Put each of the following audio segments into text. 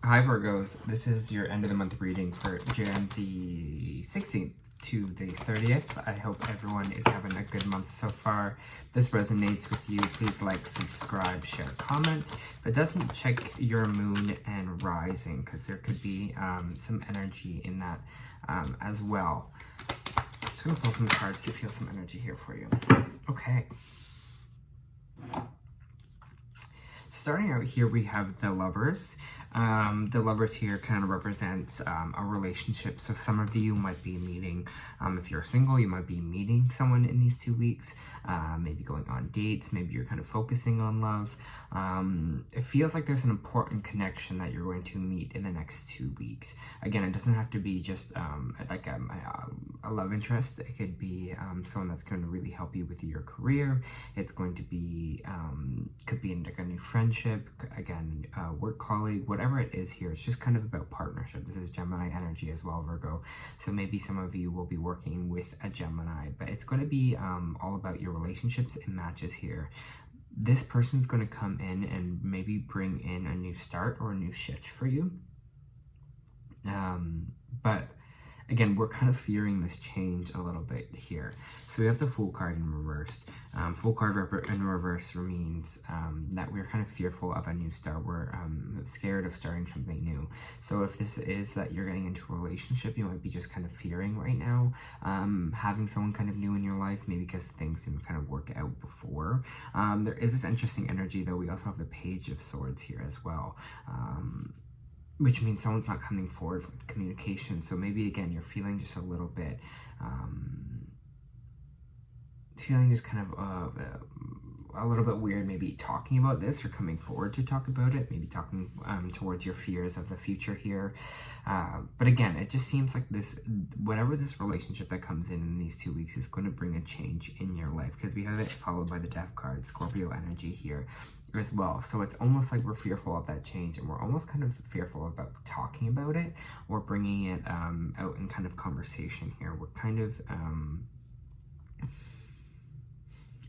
Hi Virgos, this is your end of the month reading for Jan the 16th to the 30th. I hope everyone is having a good month so far. If this resonates with you, please like, subscribe, share, comment. If it doesn't, check your moon and rising, because there could be some energy in that as well. I'm just going to pull some cards to feel some energy here for you. Okay. Starting out here, we have the Lovers. The Lovers here kind of represents a relationship. So some of you might be meeting, if you're single, you might be meeting someone in these 2 weeks, maybe going on dates, maybe you're kind of focusing on love. It feels like there's an important connection that you're going to meet in the next 2 weeks. Again, it doesn't have to be just like a love interest. It could be someone that's going to really help you with your career. It's going to be, could be like a new friendship, again, work colleague, whatever it is here. It's just kind of about partnership. This is Gemini energy as well, Virgo. So maybe some of you will be working with a Gemini, but it's going to be all about your relationships and matches here. This person's going to come in and maybe bring in a new start or a new shift for you. But again, we're kind of fearing this change a little bit here. So we have the Fool card in reverse. Fool card in reverse means that we're kind of fearful of a new start. We're scared of starting something new. So if this is that you're getting into a relationship, you might be just kind of fearing right now, having someone kind of new in your life, maybe because things didn't kind of work out before. There is this interesting energy, though. We also have the Page of Swords here as well. Which means someone's not coming forward with communication. So maybe, again, you're feeling just a little bit, feeling just kind of a little bit weird, maybe talking about this or coming forward to talk about it, maybe talking towards your fears of the future here. But again, it just seems like this, whatever this relationship that comes in these 2 weeks is going to bring a change in your life, because we have it followed by the Death card, Scorpio energy here as well. So it's almost like we're fearful of that change, and we're almost kind of fearful about talking about it or bringing it out in kind of conversation here. We're kind of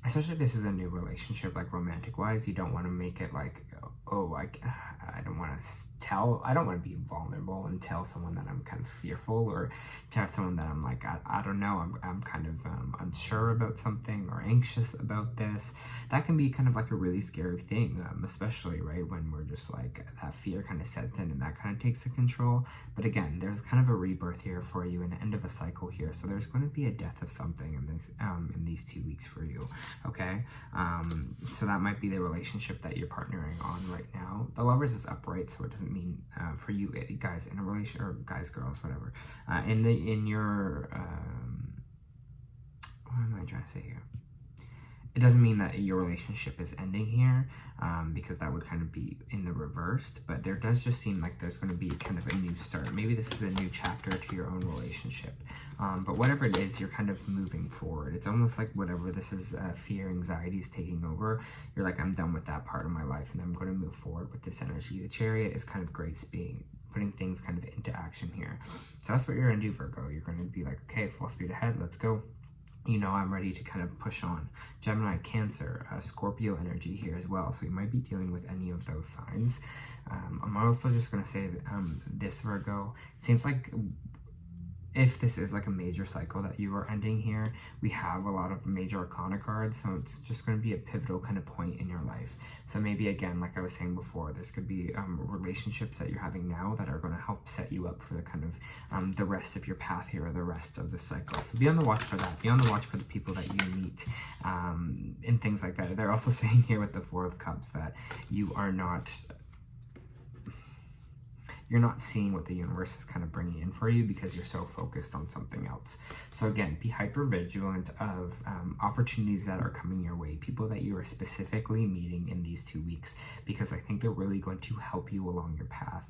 especially if this is a new relationship, like romantic wise, you don't want to make it like, oh, I don't want to be vulnerable and tell someone that I'm kind of fearful, or tell someone that I'm like, I don't know, I'm kind of unsure about something or anxious about this. That can be kind of like a really scary thing, especially, right, when we're just like, that fear kind of sets in and that kind of takes the control. But again, there's kind of a rebirth here for you, an end of a cycle here. So there's going to be a death of something in these 2 weeks for you. Okay, so that might be the relationship that you're partnering on right now. The Lovers is upright, so it doesn't mean for you guys in a relation, or guys, girls, whatever. In your what am I trying to say here? It doesn't mean that your relationship is ending here, because that would kind of be in the reversed, but there does just seem like there's going to be kind of a new start. Maybe this is a new chapter to your own relationship, but whatever it is, you're kind of moving forward. It's almost like whatever this is, fear, anxiety is taking over. You're like, I'm done with that part of my life, and I'm going to move forward with this energy. The Chariot is kind of grace, putting things kind of into action here. So that's what you're going to do, Virgo. You're going to be like, okay, full speed ahead, let's go. You know, I'm ready to kind of push on. Gemini, Cancer, Scorpio energy here as well. So you might be dealing with any of those signs. I'm also just going to say that this, Virgo, it seems like if this is like a major cycle that you are ending here, we have a lot of major arcana cards, so it's just going to be a pivotal kind of point in your life. So maybe, again, like I was saying before, this could be relationships that you're having now that are going to help set you up for the kind of the rest of your path here, or the rest of the cycle. So be on the watch for that. Be on the watch for the people that you meet and things like that. They're also saying here with the Four of Cups that you're not seeing what the universe is kind of bringing in for you, because you're so focused on something else. So again, be hyper vigilant of opportunities that are coming your way, people that you are specifically meeting in these 2 weeks, because I think they're really going to help you along your path.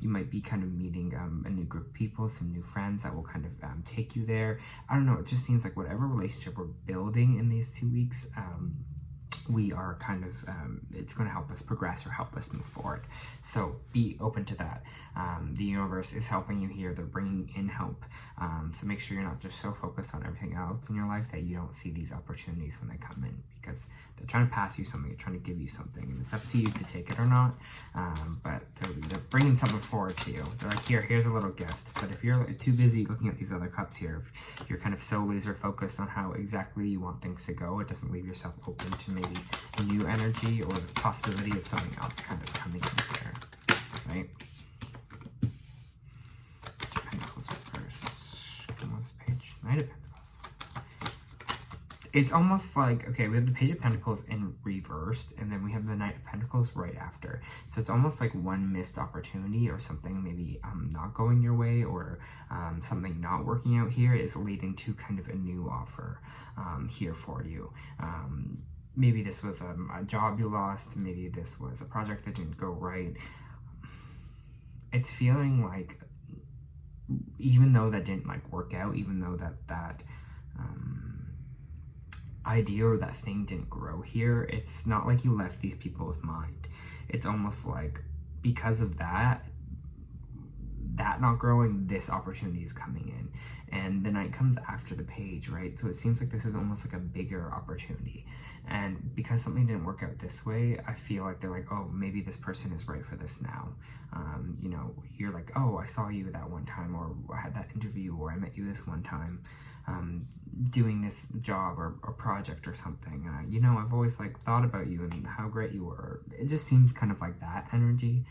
You might be kind of meeting a new group of people, some new friends that will kind of take you there. I don't know, it just seems like whatever relationship we're building in these 2 weeks, we are kind of, it's going to help us progress or help us move forward. So be open to that. The universe is helping you here. They're bringing in help. So make sure you're not just so focused on everything else in your life that you don't see these opportunities when they come in, because They're trying to pass you something, they're trying to give you something, and it's up to you to take it or not. But they're bringing something forward to you. They're like, here's a little gift. But if you're too busy looking at these other cups here, if you're kind of so laser focused on how exactly you want things to go, it doesn't leave yourself open to maybe new energy or the possibility of something else kind of coming in here, right? Pentacles reverse. Come on this page. Knight of Pentacles. It's almost like, okay, we have the Page of Pentacles in reversed, and then we have the Knight of Pentacles right after. So it's almost like one missed opportunity or something maybe not going your way, or something not working out here is leading to kind of a new offer here for you. Maybe this was a job you lost. Maybe this was a project that didn't go right. It's feeling like, even though that didn't like work out, even though that idea or that thing didn't grow here, it's not like you left these people's mind. It's almost like because of that not growing, this opportunity is coming in, and the Knight comes after the Page, right? So it seems like this is almost like a bigger opportunity, and because something didn't work out this way, I feel like they're like, oh, maybe this person is right for this now. You know, you're like, oh, I saw you that one time, or I had that interview, or I met you this one time doing this job or project or something. You know, I've always like thought about you and how great you were. It just seems kind of like that energy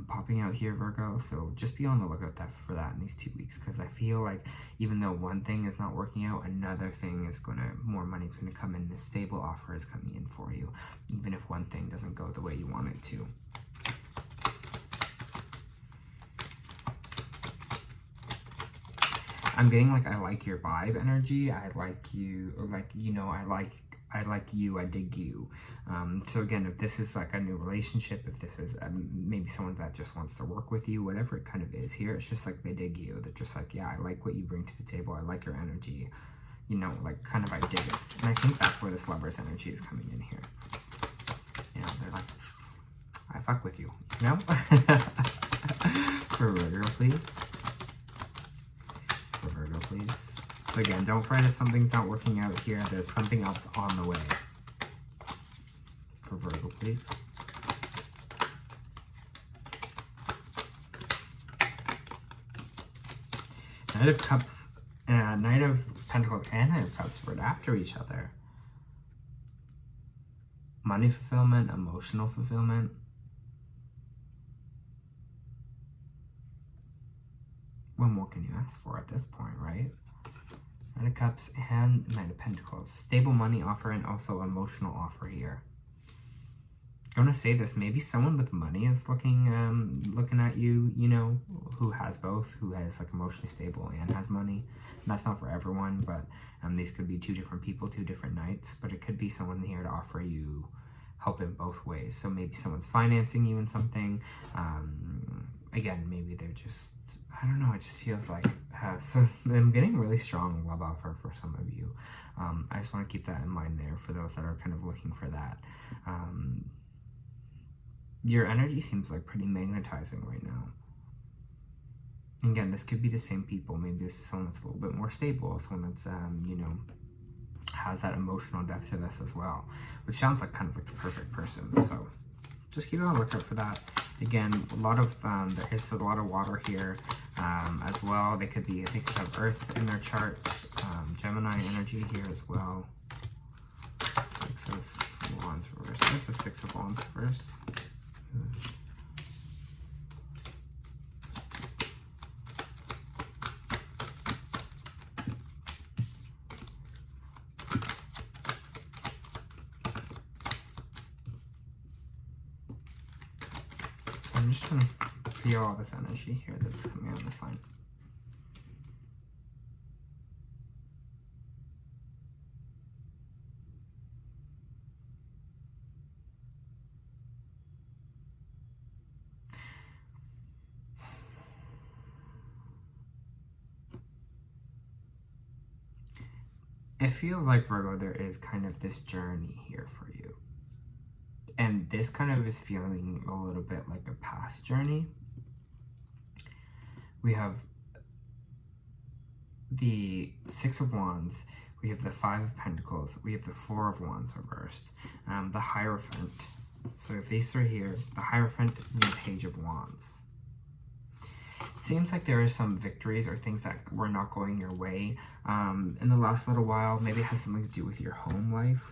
popping out here, Virgo. So just be on the lookout for that in these 2 weeks, because I feel like even though one thing is not working out, another thing is more money is going to come in. A stable offer is coming in for you, even if one thing doesn't go the way you want it to. I'm getting like, I like your vibe energy. I like you, or like, you know, I like you, I dig you. So again, if this is like a new relationship, if this is maybe someone that just wants to work with you, whatever it kind of is here, it's just like they dig you. They're just like, yeah, I like what you bring to the table. I like your energy. You know, like kind of I dig it. And I think that's where this Lover's energy is coming in here. You know, they're like, I fuck with you, you know? For Virgo, please. Virgo, please. So again, don't fret if something's not working out here. There's something else on the way. For Virgo, please. Knight of Cups, Knight of Pentacles and Knight of Cups right after each other. Money fulfillment, emotional fulfillment. What more can you ask for at this point, right? Knight of Cups and Knight of Pentacles. Stable money offer and also emotional offer here. I'm going to say this, maybe someone with money is looking at you, you know, who has both, who has like emotionally stable and has money. And that's not for everyone, but these could be two different people, two different Knights, but it could be someone here to offer you help in both ways. So maybe someone's financing you in something. Again, maybe they're just, I don't know, it just feels like, so I'm getting really strong love offer for some of you. I just want to keep that in mind there for those that are kind of looking for that. Your energy seems like pretty magnetizing right now. Again, this could be the same people. Maybe this is someone that's a little bit more stable, someone that's, you know, has that emotional depth to this as well, which sounds like kind of like the perfect person. So just keep on the lookout for that. Again, a lot of there is a lot of water here as well. They could have Earth in their chart. Gemini energy here as well. Six of Wands reversed. This is Six of Wands reversed. I'm just trying to feel all this energy here that's coming on this line. It feels like, Virgo, there is kind of this journey here for you. And this kind of is feeling a little bit like a past journey. We have the Six of Wands. we have the Five of Pentacles, we have the Four of Wands reversed, the Hierophant. So if these three here, the Hierophant and the Page of Wands. It seems like there are some victories or things that were not going your way in the last little while. Maybe it has something to do with your home life.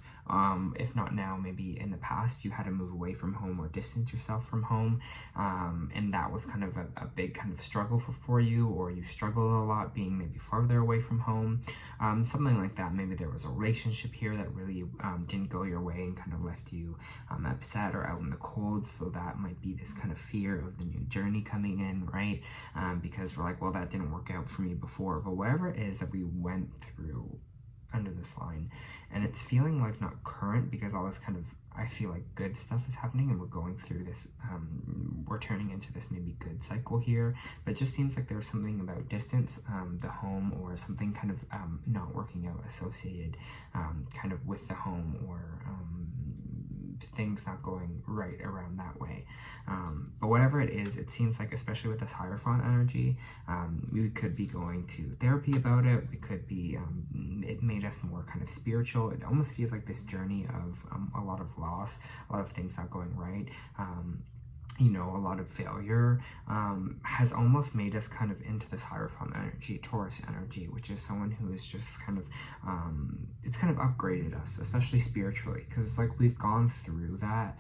If not now, maybe in the past you had to move away from home or distance yourself from home, and that was kind of a big kind of struggle for you, or you struggled a lot being maybe farther away from home, something like that. Maybe there was a relationship here that really didn't go your way and kind of left you upset or out in the cold, so that might be this kind of fear of the new journey coming in, right? Because we're like, well, that didn't work out for me before, but whatever it is that we went through under this line, and it's feeling like not current because all this kind of, I feel like good stuff is happening and we're going through this, we're turning into this maybe good cycle here, but it just seems like there's something about distance, the home, or something kind of not working out associated kind of with the home, or things not going right around that way. But whatever it is, it seems like, especially with this Hierophant energy, we could be going to therapy about it. We could be, it made us more kind of spiritual. It almost feels like this journey of a lot of loss, a lot of things not going right. You know, a lot of failure has almost made us kind of into this Hierophant energy, Taurus energy, which is someone who is just kind of, it's kind of upgraded us, especially spiritually, because it's like we've gone through that,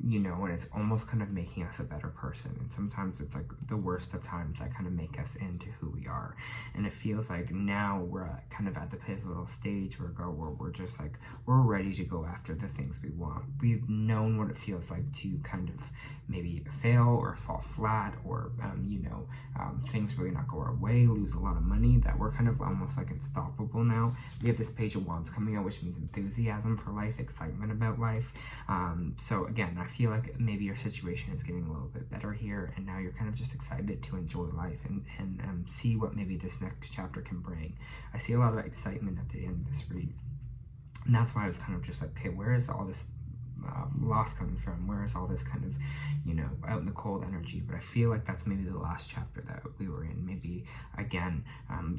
you know, and it's almost kind of making us a better person. And sometimes it's like the worst of times that kind of make us into who we are. And it feels like now we're kind of at the pivotal stage where we're just like, we're ready to go after the things we want. We've known what it feels like to kind of maybe fail or fall flat, or, you know, things really not go our way, lose a lot of money, that we're kind of almost like unstoppable now. We have this Page of Wands coming out, which means enthusiasm for life, excitement about life. So again, I feel like maybe your situation is getting a little bit better here, and now you're kind of just excited to enjoy life and see what maybe this next chapter can bring. I see a lot of excitement at the end of this read, and that's why I was kind of just like, okay, where is all this loss coming from? Where is all this kind of, you know, out in the cold energy? But I feel like that's maybe the last chapter that we were in. Maybe again,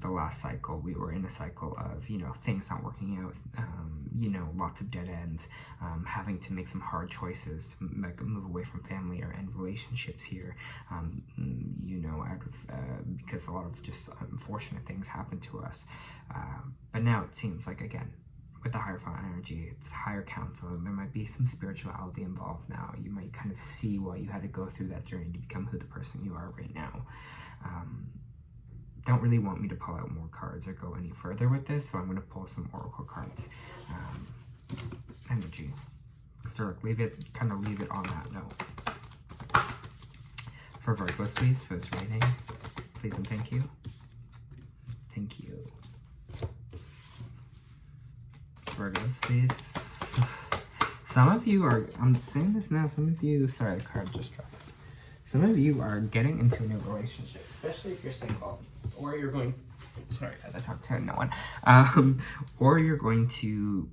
the last cycle, we were in a cycle of, you know, things not working out, you know, lots of dead ends, having to make some hard choices, like move away from family or end relationships here, you know, out of because a lot of just unfortunate things happen to us. But now it seems like, again, with the Hierophant energy, it's higher counsel. There might be some spirituality involved now. You might kind of see why you had to go through that journey to become who the person you are right now. Don't really want me to pull out more cards or go any further with this, so I'm going to pull some oracle cards. Energy. So like leave it on that note. For Virgos, please, for this reading, please and thank you. Thank you. Virgos, please. Some of you are, I'm saying this now, some of you, sorry, the card just dropped. Some of you are getting into a new relationship, especially if you're single, or you're going, sorry, as I talk to no one, or you're going to,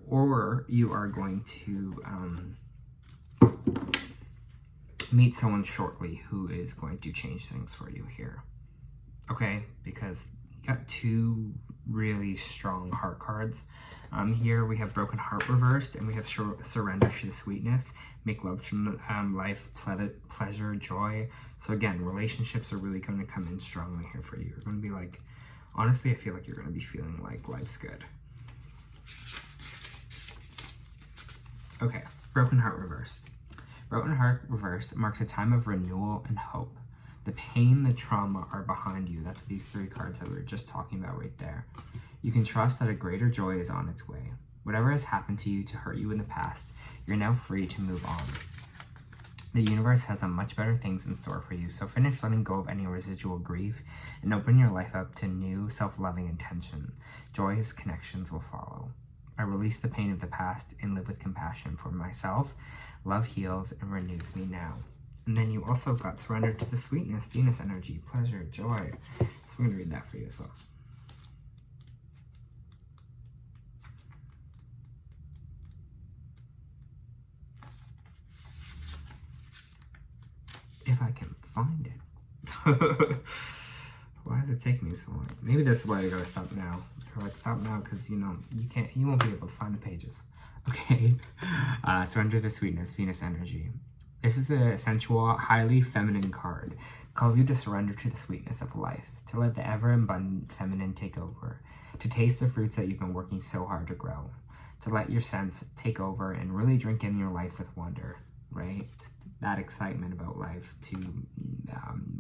or you are going to meet someone shortly who is going to change things for you here, okay? Because you got two really strong heart cards. Here we have Broken Heart reversed, and we have Surrender to the Sweetness, Make Love from Life, Pleasure, Joy. So again, relationships are really going to come in strongly here for you. You're going to be like, honestly, I feel like you're going to be feeling like life's good. Okay, Broken Heart reversed. Broken Heart reversed marks a time of renewal and hope. The pain, the trauma are behind you. That's these three cards that we were just talking about right there. You can trust that a greater joy is on its way. Whatever has happened to you to hurt you in the past, you're now free to move on. The universe has some much better things in store for you, so finish letting go of any residual grief and open your life up to new self-loving intention. Joyous connections will follow. I release the pain of the past and live with compassion for myself. Love heals and renews me now. And then you also got Surrender to the Sweetness, Venus energy, pleasure, joy. So I'm going to read that for you as well. If I can find it. Why is it it taking me so long? Maybe this is why I gotta stop now. Or like stop now because you won't be able to find the pages. Okay. Surrender the sweetness, Venus energy. This is a sensual, highly feminine card. It calls you to surrender to the sweetness of life, to let the ever-abundant feminine take over, to taste the fruits that you've been working so hard to grow, to let your sense take over and really drink in your life with wonder, right? That excitement about life, to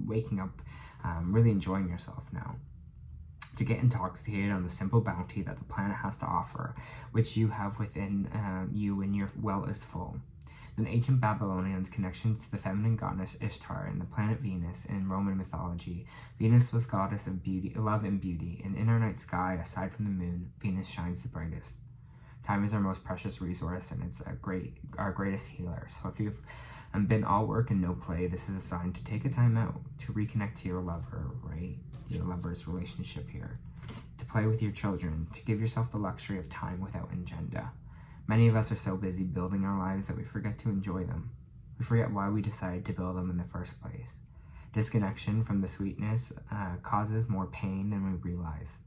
waking up, really enjoying yourself now. To get intoxicated on the simple bounty that the planet has to offer, which you have within you when your well is full. The ancient Babylonians' connection to the feminine goddess Ishtar and the planet Venus in Roman mythology. Venus was goddess of beauty, love and beauty, and in our night sky, aside from the moon, Venus shines the brightest. Time is our most precious resource, and it's our greatest healer. So if you've been all work and no play, this is a sign to take a time out, to reconnect to your lover, right? Your lover's relationship here. To play with your children, to give yourself the luxury of time without agenda. Many of us are so busy building our lives that we forget to enjoy them. We forget why we decided to build them in the first place. Disconnection from the sweetness causes more pain than we realize.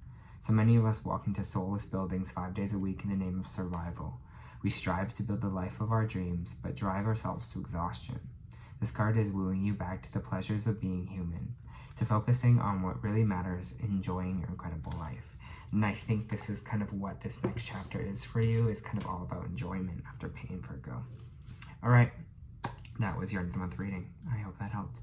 So many of us walk into soulless buildings 5 days a week in the name of survival. We strive to build the life of our dreams, but drive ourselves to exhaustion. This card is wooing you back to the pleasures of being human, to focusing on what really matters, enjoying your incredible life. And I think this is kind of what this next chapter is for you, is kind of all about enjoyment after pain, Virgo. All right, that was your end of the month reading. I hope that helped.